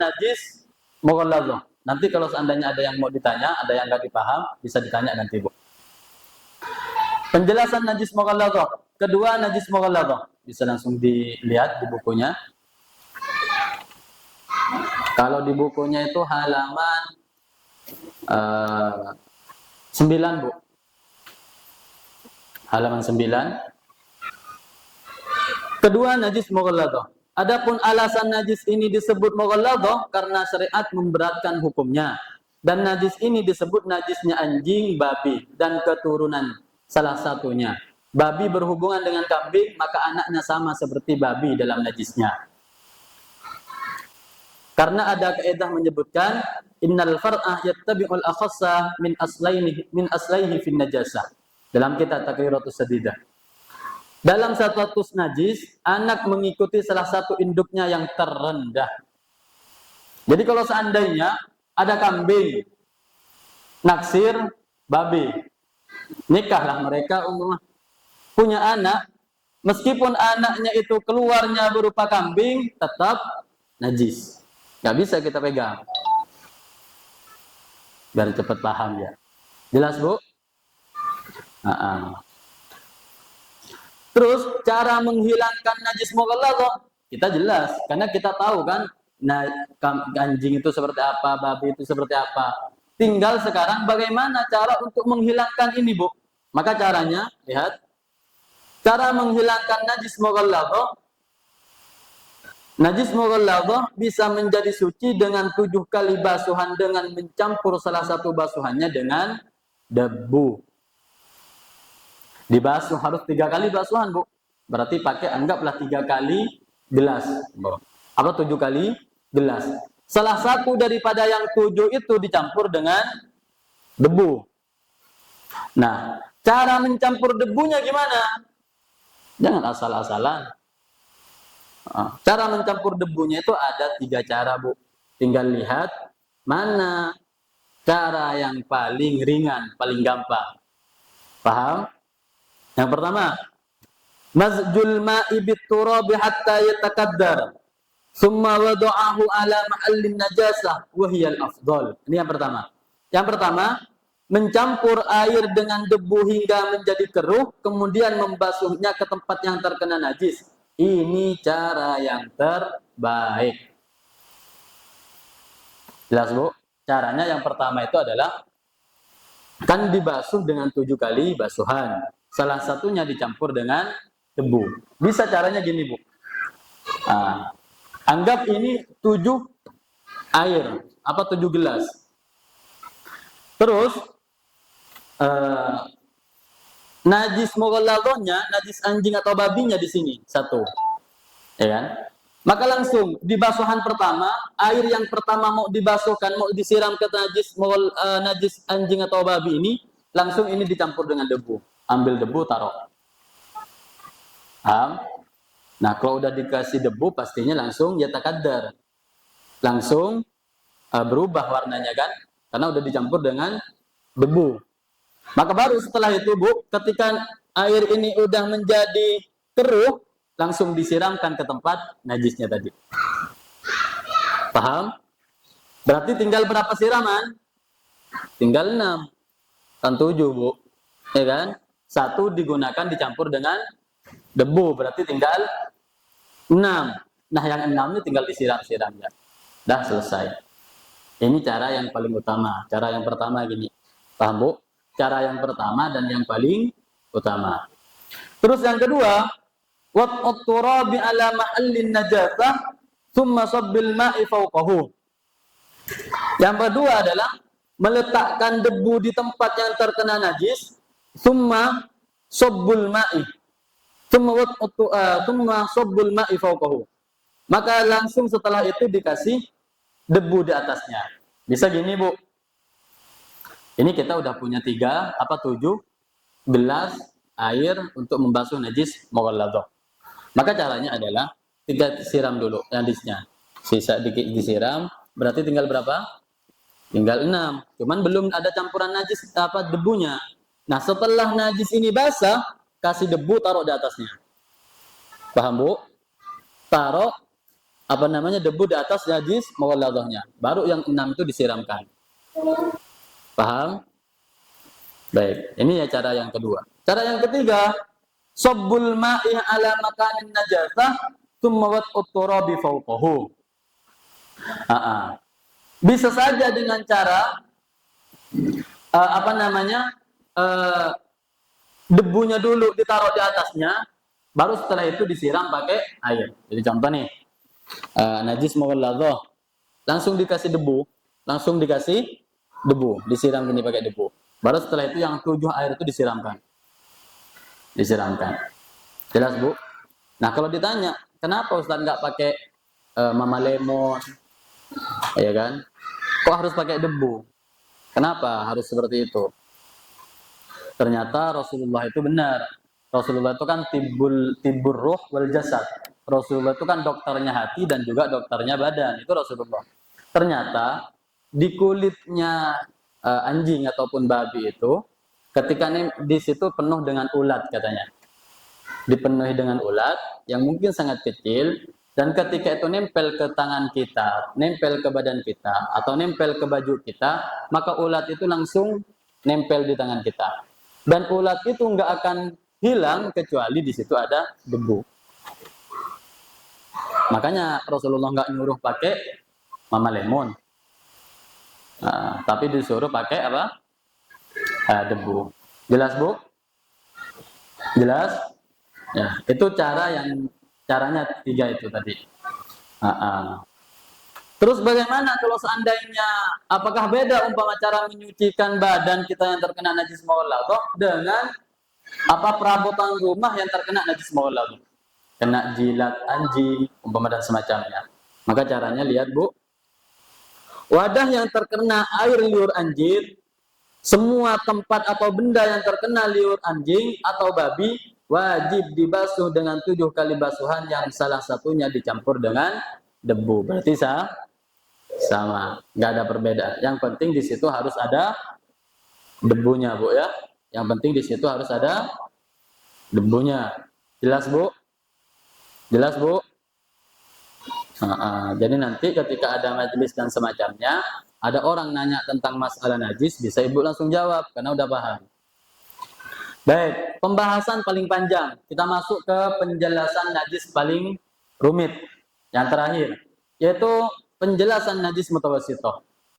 najis mughalladhah. Nanti kalau seandainya ada yang mau ditanya, ada yang nggak dipaham, bisa ditanya nanti, Bu. Penjelasan najis mughalladhah. Kedua, najis mughalladhah. Bisa langsung dilihat di bukunya. Kalau di bukunya itu halaman 9, Bu. Halaman 9. Kedua, najis mughalladhah. Adapun alasan najis ini disebut mughalladhah karena syariat memberatkan hukumnya. Dan najis ini disebut najisnya anjing, babi, dan keturunan salah satunya. Babi berhubungan dengan kambing, maka anaknya sama seperti babi dalam najisnya. Karena ada kaidah menyebutkan innal far'ah yattabi'ul akhassa min aslaihi fin najasah. Dalam kitab Taqriratus Sadidah. Dalam status najis, anak mengikuti salah satu induknya yang terendah. Jadi kalau seandainya ada kambing, naksir, babi, nikahlah mereka punya anak, meskipun anaknya itu keluarnya berupa kambing, tetap najis. Gak bisa kita pegang. Biar cepat paham ya. Jelas, Bu? Terus cara menghilangkan najis mughalladhah kita jelas, karena kita tahu kan anjing itu seperti apa, babi itu seperti apa. Tinggal sekarang bagaimana cara untuk menghilangkan ini, Bu? Maka caranya, lihat. Cara menghilangkan najis mughalladhah. Najis mughalladhah bisa menjadi suci dengan 7 kali basuhan dengan mencampur salah satu basuhannya dengan debu. Dibasuh harus 3 kali basuhan, Bu. Berarti pakai anggaplah 3 kali gelas. Apa 7 kali gelas. Salah satu daripada yang 7 itu dicampur dengan debu. Nah, cara mencampur debunya gimana? Jangan asal-asalan. Cara mencampur debunya itu ada 3 cara, Bu. Tinggal lihat mana cara yang paling ringan, paling gampang. Paham? Yang pertama, mazjul ma'i bit-turabi hatta yatakaddar. Summa wada'ahu ala mahallin najasah wa hiya al-afdal. Ini yang pertama. Yang pertama, mencampur air dengan debu hingga menjadi keruh, kemudian membasuhnya ke tempat yang terkena najis. Ini cara yang terbaik. Jelas, Bu? Caranya yang pertama itu adalah kan dibasuh dengan 7 kali basuhan. Salah satunya dicampur dengan debu. Bisa caranya gini, Bu. Anggap ini 7 air. Apa 7 gelas. Terus, najis mughalladhahnya, najis anjing atau babinya di sini. 1. Ya kan? Maka langsung di basuhan pertama, air yang pertama mau dibasuhkan, mau disiram ke najis anjing atau babi ini, langsung ini dicampur dengan debu. Ambil debu, taruh. Nah, kalau udah dikasih debu, pastinya langsung yatakaddar. Langsung berubah warnanya kan? Karena udah dicampur dengan debu. Maka baru setelah itu, Bu, ketika air ini udah menjadi keruh, langsung disiramkan ke tempat najisnya tadi. Paham? Berarti tinggal berapa siraman? Tinggal 6. Kan 7, Bu. Ya kan? 1 digunakan dicampur dengan debu, berarti tinggal 6. Nah, yang 6 ini tinggal disiram-siram ya. Dah selesai. Ini cara yang paling utama. Cara yang pertama gini. Paham, Bu? Cara yang pertama dan yang paling utama. Terus yang kedua, wat'ut turabi ala mahallin najasah thumma sabbil ma'i fawqahu. Yang kedua adalah meletakkan debu di tempat yang terkena najis, thumma sabbul ma'i. Thumma sabbul ma'i fawqahu. Maka langsung setelah itu dikasih debu di atasnya. Bisa gini, Bu. Ini kita udah punya 7 gelas air untuk membasuh najis mughalladhah. Maka caranya adalah 3 siram dulu najisnya. Sisa dikit disiram, berarti tinggal berapa? Tinggal 6. Cuman belum ada campuran najis debunya. Nah, setelah najis ini basah, kasih debu, taruh di atasnya. Paham, Bu? Taruh debu di atas najis mughalladhahnya. Baru yang 6 itu disiramkan. Paham? Baik, ini ya cara yang kedua. Cara yang ketiga, sabbul ma'i ala makanin najasah tsumma wad'ut turabi fawqahu. Bisa saja dengan cara debunya dulu ditaruh di atasnya, baru setelah itu disiram pakai air. Jadi contoh nih, najis mughalladhah, langsung dikasih debu, disiram gini pakai debu. Baru setelah itu yang 7 air itu disiramkan. Jelas, Bu? Nah, kalau ditanya, kenapa Ustaz nggak pakai mama lemon? Ya kan? Kok harus pakai debu? Kenapa harus seperti itu? Ternyata Rasulullah itu benar. Rasulullah itu kan tibur ruh wal jasad. Rasulullah itu kan dokternya hati dan juga dokternya badan. Itu Rasulullah. Ternyata di kulitnya anjing ataupun babi itu, ketika di situ penuh dengan ulat katanya. Dipenuhi dengan ulat yang mungkin sangat kecil, dan ketika itu nempel ke tangan kita, nempel ke badan kita, atau nempel ke baju kita, maka ulat itu langsung nempel di tangan kita. Dan ulat itu nggak akan hilang kecuali di situ ada debu. Makanya Rasulullah nggak nyuruh pakai mama lemon, tapi disuruh pakai apa? Debu. Jelas, Bu? Jelas? Ya, itu caranya 3 itu tadi. Terus bagaimana kalau seandainya, apakah beda umpama cara menyucikan badan kita yang terkena najis mughalladhah dengan perabotan rumah yang terkena najis mughalladhah? Kena jilat anjing, umpama dan semacamnya. Maka caranya lihat, Bu. Wadah yang terkena air liur anjing, semua tempat atau benda yang terkena liur anjing atau babi wajib dibasuh dengan 7 kali basuhan yang salah satunya dicampur dengan debu. Berarti sama, nggak ada perbedaan. Yang penting di situ harus ada debunya, Bu ya. Yang penting di situ harus ada debunya. Jelas, Bu? Jelas, Bu? Jadi nanti ketika ada majelis dan semacamnya, ada orang nanya tentang masalah najis, bisa Ibu langsung jawab karena udah paham. Baik, pembahasan paling panjang. Kita masuk ke penjelasan najis paling rumit. Yang terakhir, yaitu penjelasan najis mutawassithah.